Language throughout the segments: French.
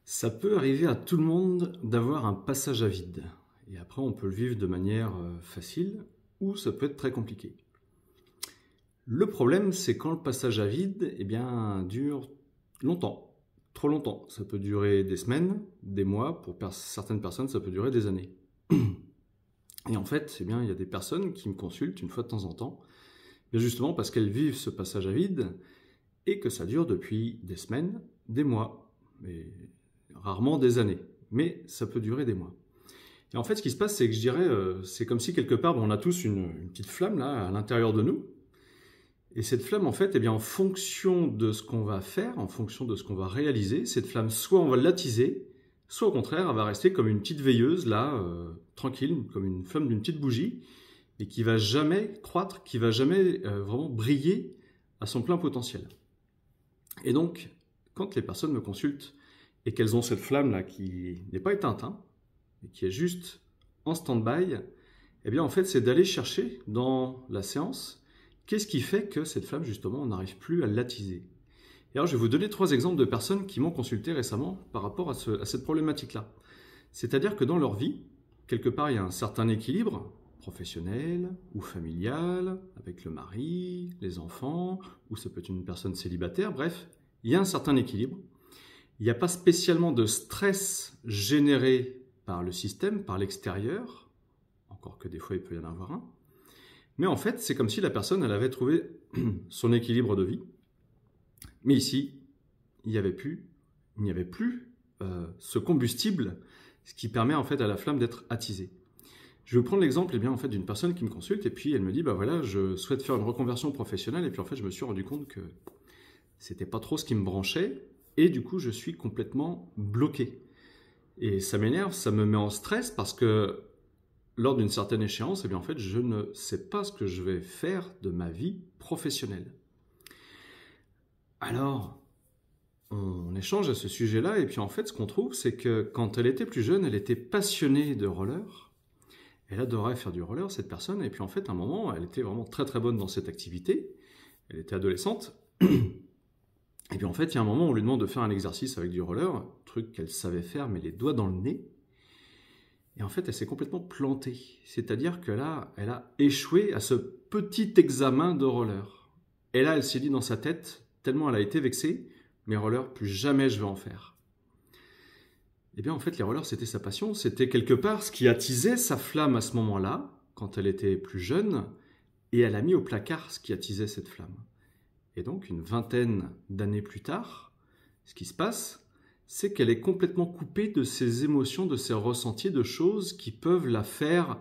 Ça peut arriver à tout le monde d'avoir un passage à vide. Et après, on peut le vivre de manière facile ou ça peut être très compliqué. Le problème, c'est quand le passage à vide dure longtemps, trop longtemps. Ça peut durer des semaines, des mois, pour certaines personnes, ça peut durer des années. Et en fait, il y a des personnes qui me consultent une fois de temps en temps, bien justement parce qu'elles vivent ce passage à vide et que ça dure depuis des semaines, des mois, mais rarement des années, mais ça peut durer des mois. Et en fait, ce qui se passe, c'est que je dirais, c'est comme si quelque part, on a tous une petite flamme là à l'intérieur de nous. Et cette flamme, en fait, en fonction de ce qu'on va faire, en fonction de ce qu'on va réaliser, cette flamme, soit on va l'attiser, soit au contraire, elle va rester comme une petite veilleuse là, tranquille, comme une flamme d'une petite bougie, et qui va jamais croître, qui va jamais vraiment briller à son plein potentiel. Et donc, quand les personnes me consultent et qu'elles ont cette flamme-là qui n'est pas éteinte, et qui est juste en stand-by, en fait, c'est d'aller chercher dans la séance qu'est-ce qui fait que cette flamme, justement, on n'arrive plus à l'attiser. Et alors, je vais vous donner 3 exemples de personnes qui m'ont consulté récemment par rapport à cette problématique-là. C'est-à-dire que dans leur vie, quelque part, il y a un certain équilibre professionnel ou familial, avec le mari, les enfants, ou ça peut être une personne célibataire, bref, il y a un certain équilibre. Il n'y a pas spécialement de stress généré par le système, par l'extérieur, encore que des fois il peut y en avoir un. Mais en fait, c'est comme si la personne elle avait trouvé son équilibre de vie. Mais ici, il n'y avait plus ce combustible, ce qui permet en fait à la flamme d'être attisée. Je vais prendre l'exemple d'une personne qui me consulte et puis elle me dit je souhaite faire une reconversion professionnelle et puis en fait je me suis rendu compte que c'était pas trop ce qui me branchait. Et du coup, je suis complètement bloqué. Et ça m'énerve, ça me met en stress parce que lors d'une certaine échéance, en fait, je ne sais pas ce que je vais faire de ma vie professionnelle. Alors, on échange à ce sujet-là et puis en fait, ce qu'on trouve, c'est que quand elle était plus jeune, elle était passionnée de roller. Elle adorait faire du roller, cette personne. Et puis en fait, à un moment, elle était vraiment très très bonne dans cette activité. Elle était adolescente. Et puis en fait, il y a un moment où on lui demande de faire un exercice avec du roller, truc qu'elle savait faire, mais les doigts dans le nez. Et en fait, elle s'est complètement plantée. C'est-à-dire que là, elle a échoué à ce petit examen de roller. Et là, elle s'est dit dans sa tête, tellement elle a été vexée, mes rollers, plus jamais je vais en faire. Et bien en fait, les rollers, c'était sa passion. C'était quelque part ce qui attisait sa flamme à ce moment-là, quand elle était plus jeune. Et elle a mis au placard ce qui attisait cette flamme. Et donc, une vingtaine d'années plus tard, ce qui se passe, c'est qu'elle est complètement coupée de ses émotions, de ses ressentis, de choses qui peuvent la faire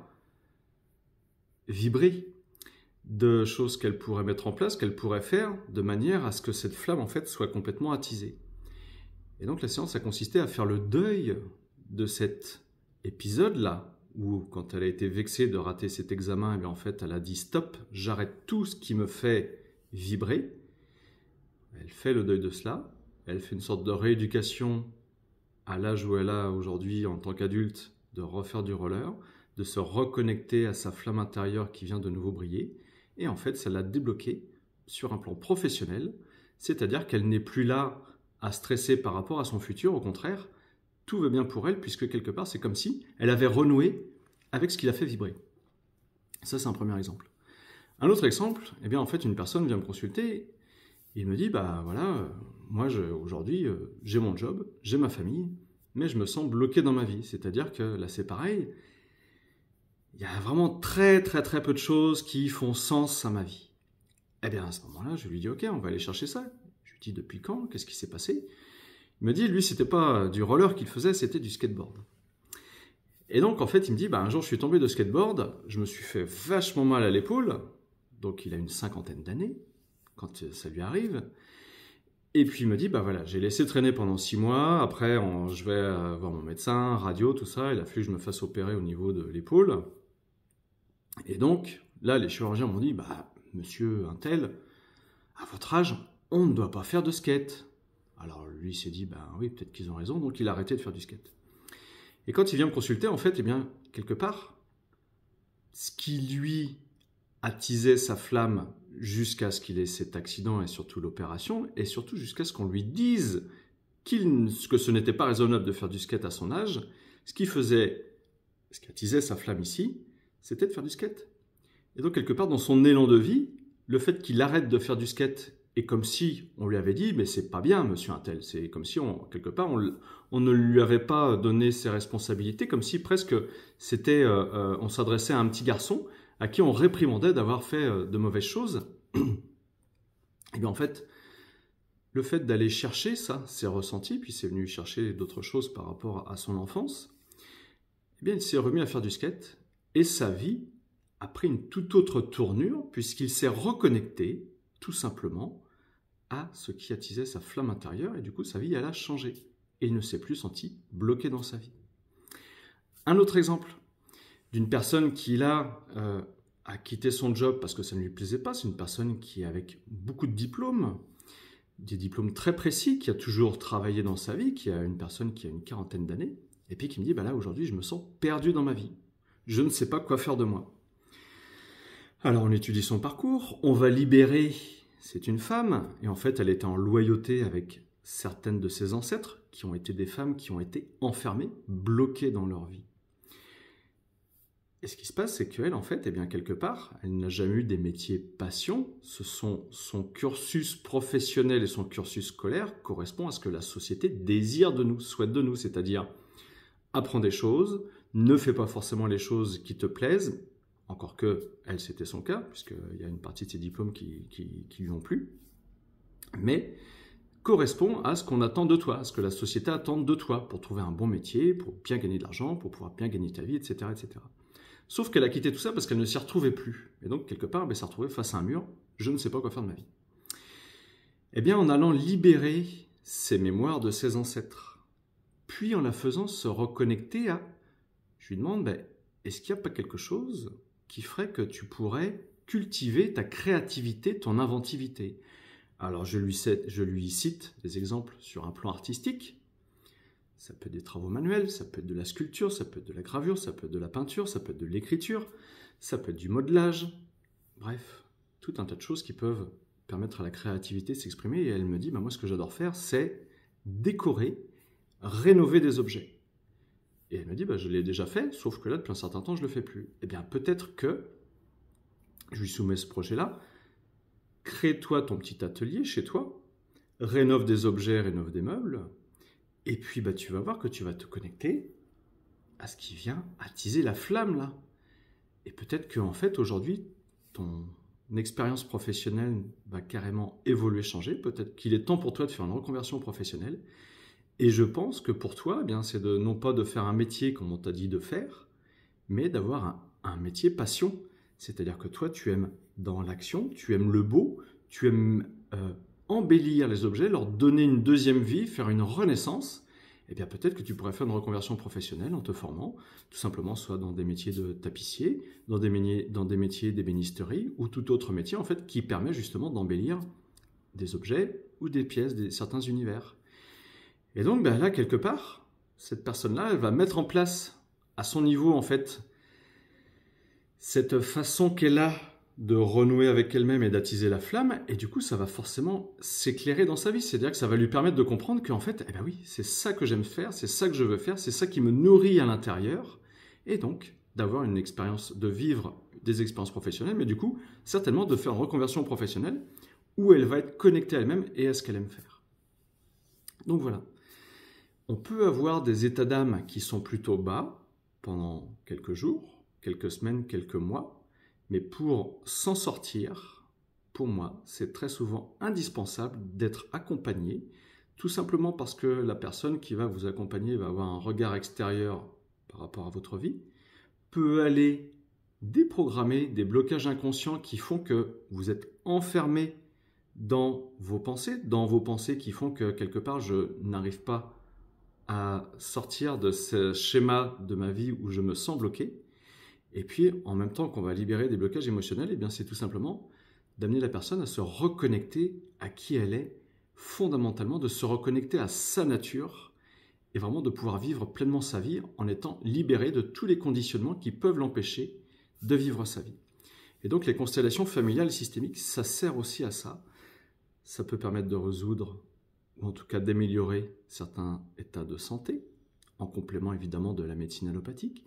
vibrer, de choses qu'elle pourrait mettre en place, qu'elle pourrait faire, de manière à ce que cette flamme, en fait, soit complètement attisée. Et donc, la séance a consisté à faire le deuil de cet épisode-là, où, quand elle a été vexée de rater cet examen, en fait, elle a dit « Stop, j'arrête tout ce qui me fait vibrer ». Elle fait le deuil de cela, elle fait une sorte de rééducation à l'âge où elle a aujourd'hui en tant qu'adulte de refaire du roller, de se reconnecter à sa flamme intérieure qui vient de nouveau briller, et en fait ça l'a débloquée sur un plan professionnel, c'est-à-dire qu'elle n'est plus là à stresser par rapport à son futur, au contraire, tout va bien pour elle puisque quelque part c'est comme si elle avait renoué avec ce qui l'a fait vibrer. Ça c'est un premier exemple. Un autre exemple, en fait une personne vient me consulter. Il me dit, moi aujourd'hui, j'ai mon job, j'ai ma famille, mais je me sens bloqué dans ma vie. C'est-à-dire que là, c'est pareil, il y a vraiment très très très peu de choses qui font sens à ma vie. À ce moment-là, je lui dis, ok, on va aller chercher ça. Je lui dis, depuis quand? Qu'est-ce qui s'est passé? Il me dit, lui, c'était pas du roller qu'il faisait, c'était du skateboard. Et donc, en fait, il me dit, un jour, je suis tombé de skateboard, je me suis fait vachement mal à l'épaule, donc il a une 50aine d'années, quand ça lui arrive. Et puis il me dit, j'ai laissé traîner pendant 6 mois, après je vais voir mon médecin, radio, tout ça, il a fallu que je me fasse opérer au niveau de l'épaule. Et donc, là, les chirurgiens m'ont dit, monsieur Untel, à votre âge, on ne doit pas faire de skate. Alors lui il s'est dit, oui, peut-être qu'ils ont raison, donc il a arrêté de faire du skate. Et quand il vient me consulter, en fait, quelque part, ce qui lui attisait sa flamme jusqu'à ce qu'il ait cet accident et surtout l'opération, et surtout jusqu'à ce qu'on lui dise que ce n'était pas raisonnable de faire du skate à son âge, ce qui attisait sa flamme ici, c'était de faire du skate. Et donc, quelque part, dans son élan de vie, le fait qu'il arrête de faire du skate est comme si on lui avait dit « mais c'est pas bien, monsieur Untel ». C'est comme si, quelque part, on ne lui avait pas donné ses responsabilités, comme si presque on s'adressait à un petit garçon à qui on réprimandait d'avoir fait de mauvaises choses. Et bien en fait, le fait d'aller chercher ça, ses ressentis, puis c'est venu chercher d'autres choses par rapport à son enfance, eh bien il s'est remis à faire du skate et sa vie a pris une toute autre tournure puisqu'il s'est reconnecté tout simplement à ce qui attisait sa flamme intérieure et du coup sa vie elle a changé et il ne s'est plus senti bloqué dans sa vie. Un autre exemple d'une personne qui là a quitté son job parce que ça ne lui plaisait pas, c'est une personne qui est avec beaucoup de diplômes, des diplômes très précis, qui a toujours travaillé dans sa vie, qui a une personne qui a une quarantaine d'années, et puis qui me dit, bah là aujourd'hui je me sens perdu dans ma vie, je ne sais pas quoi faire de moi. Alors on étudie son parcours, on va libérer, c'est une femme, et en fait elle était en loyauté avec certaines de ses ancêtres, qui ont été des femmes qui ont été enfermées, bloquées dans leur vie. Et ce qui se passe, c'est qu'elle, en fait, eh bien, quelque part, elle n'a jamais eu des métiers passion. Ce sont son cursus professionnel et son cursus scolaire correspond à ce que la société désire de nous, souhaite de nous, c'est-à-dire apprends des choses, ne fais pas forcément les choses qui te plaisent, encore que elle, c'était son cas, puisqu'il y a une partie de ses diplômes qui lui ont plu, mais correspond à ce qu'on attend de toi, à ce que la société attend de toi pour trouver un bon métier, pour bien gagner de l'argent, pour pouvoir bien gagner ta vie, etc., etc. Sauf qu'elle a quitté tout ça parce qu'elle ne s'y retrouvait plus. Et donc, quelque part, elle s'est retrouvée face à un mur. Je ne sais pas quoi faire de ma vie. Eh bien, en allant libérer ses mémoires de ses ancêtres, puis en la faisant se reconnecter à... Je lui demande, est-ce qu'il n'y a pas quelque chose qui ferait que tu pourrais cultiver ta créativité, ton inventivité? Alors, je lui cite des exemples sur un plan artistique. Ça peut être des travaux manuels, ça peut être de la sculpture, ça peut être de la gravure, ça peut être de la peinture, ça peut être de l'écriture, ça peut être du modelage. Bref, tout un tas de choses qui peuvent permettre à la créativité de s'exprimer. Et elle me dit, moi ce que j'adore faire, c'est décorer, rénover des objets. Et elle me dit, je l'ai déjà fait, sauf que là, depuis un certain temps, je ne le fais plus. Eh bien, peut-être que, je lui soumets ce projet-là, crée-toi ton petit atelier chez toi, rénove des objets, rénove des meubles, et puis tu vas voir que tu vas te connecter à ce qui vient attiser la flamme là. Et peut-être qu'en fait aujourd'hui, ton expérience professionnelle va carrément évoluer, changer. Peut-être qu'il est temps pour toi de faire une reconversion professionnelle. Et je pense que pour toi, c'est non pas de faire un métier comme on t'a dit de faire, mais d'avoir un métier passion. C'est-à-dire que toi, tu aimes dans l'action, tu aimes le beau, tu aimes embellir les objets, leur donner une deuxième vie, faire une renaissance, eh bien peut-être que tu pourrais faire une reconversion professionnelle en te formant, tout simplement soit dans des métiers de tapissier, dans des métiers d'ébénisterie ou tout autre métier en fait qui permet justement d'embellir des objets ou des pièces, certains univers. Et donc là, quelque part, cette personne-là, elle va mettre en place à son niveau en fait cette façon qu'elle a de renouer avec elle-même et d'attiser la flamme, et du coup ça va forcément s'éclairer dans sa vie, c'est-à-dire que ça va lui permettre de comprendre qu'en fait, oui, c'est ça que j'aime faire, c'est ça que je veux faire, c'est ça qui me nourrit à l'intérieur, et donc d'avoir une expérience, de vivre des expériences professionnelles, mais du coup, certainement de faire une reconversion professionnelle où elle va être connectée à elle-même et à ce qu'elle aime faire. Donc voilà, on peut avoir des états d'âme qui sont plutôt bas pendant quelques jours, quelques semaines, quelques mois, mais pour s'en sortir, pour moi, c'est très souvent indispensable d'être accompagné, tout simplement parce que la personne qui va vous accompagner va avoir un regard extérieur par rapport à votre vie, peut aller déprogrammer des blocages inconscients qui font que vous êtes enfermé dans vos pensées qui font que quelque part je n'arrive pas à sortir de ce schéma de ma vie où je me sens bloqué. Et puis, en même temps qu'on va libérer des blocages émotionnels, c'est tout simplement d'amener la personne à se reconnecter à qui elle est, fondamentalement, de se reconnecter à sa nature et vraiment de pouvoir vivre pleinement sa vie en étant libéré de tous les conditionnements qui peuvent l'empêcher de vivre sa vie. Et donc, les constellations familiales et systémiques, ça sert aussi à ça. Ça peut permettre de résoudre ou en tout cas d'améliorer certains états de santé, en complément évidemment de la médecine allopathique.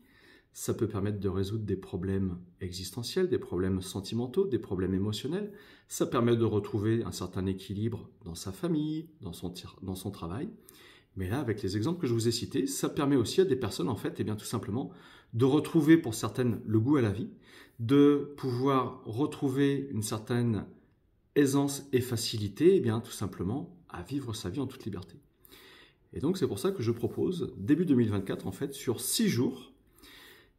Ça peut permettre de résoudre des problèmes existentiels, des problèmes sentimentaux, des problèmes émotionnels. Ça permet de retrouver un certain équilibre dans sa famille, dans son travail. Mais là, avec les exemples que je vous ai cités, ça permet aussi à des personnes, en fait, eh bien, tout simplement, de retrouver pour certaines le goût à la vie, de pouvoir retrouver une certaine aisance et facilité, eh bien, tout simplement, à vivre sa vie en toute liberté. Et donc, c'est pour ça que je propose, début 2024, en fait, sur 6 jours,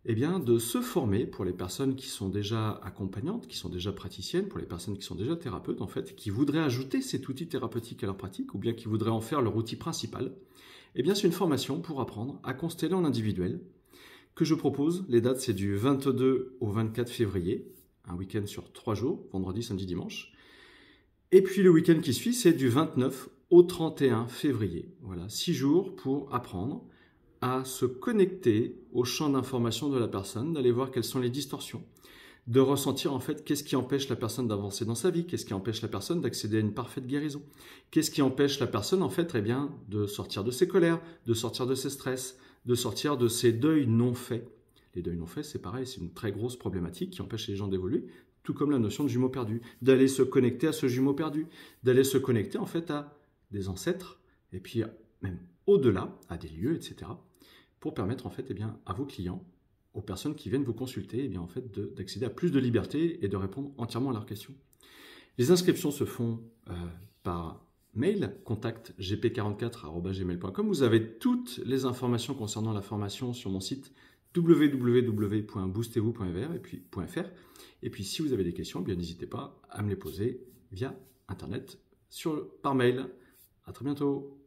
eh bien, de se former pour les personnes qui sont déjà accompagnantes, qui sont déjà praticiennes, pour les personnes qui sont déjà thérapeutes, en fait, qui voudraient ajouter cet outil thérapeutique à leur pratique, ou bien qui voudraient en faire leur outil principal. Eh bien, c'est une formation pour apprendre à consteller en individuel, que je propose. Les dates, c'est du 22 au 24 février, un week-end sur 3 jours, vendredi, samedi, dimanche. Et puis le week-end qui suit, c'est du 29 au 31 février. Voilà, 6 jours pour apprendre à se connecter au champ d'information de la personne, d'aller voir quelles sont les distorsions, de ressentir en fait qu'est-ce qui empêche la personne d'avancer dans sa vie, qu'est-ce qui empêche la personne d'accéder à une parfaite guérison, qu'est-ce qui empêche la personne en fait bien, de sortir de ses colères, de sortir de ses stress, de sortir de ses deuils non faits. Les deuils non faits, c'est pareil, c'est une très grosse problématique qui empêche les gens d'évoluer, tout comme la notion de jumeau perdu, d'aller se connecter à ce jumeau perdu, d'aller se connecter en fait à des ancêtres, et puis même au-delà, à des lieux, etc., pour permettre en fait bien, à vos clients, aux personnes qui viennent vous consulter, bien, en fait, d'accéder à plus de liberté et de répondre entièrement à leurs questions. Les inscriptions se font par mail, contact gp44@gmail.com. Vous avez toutes les informations concernant la formation sur mon site www.boostezvous.fr et puis si vous avez des questions, bien n'hésitez pas à me les poser via internet par mail. À très bientôt.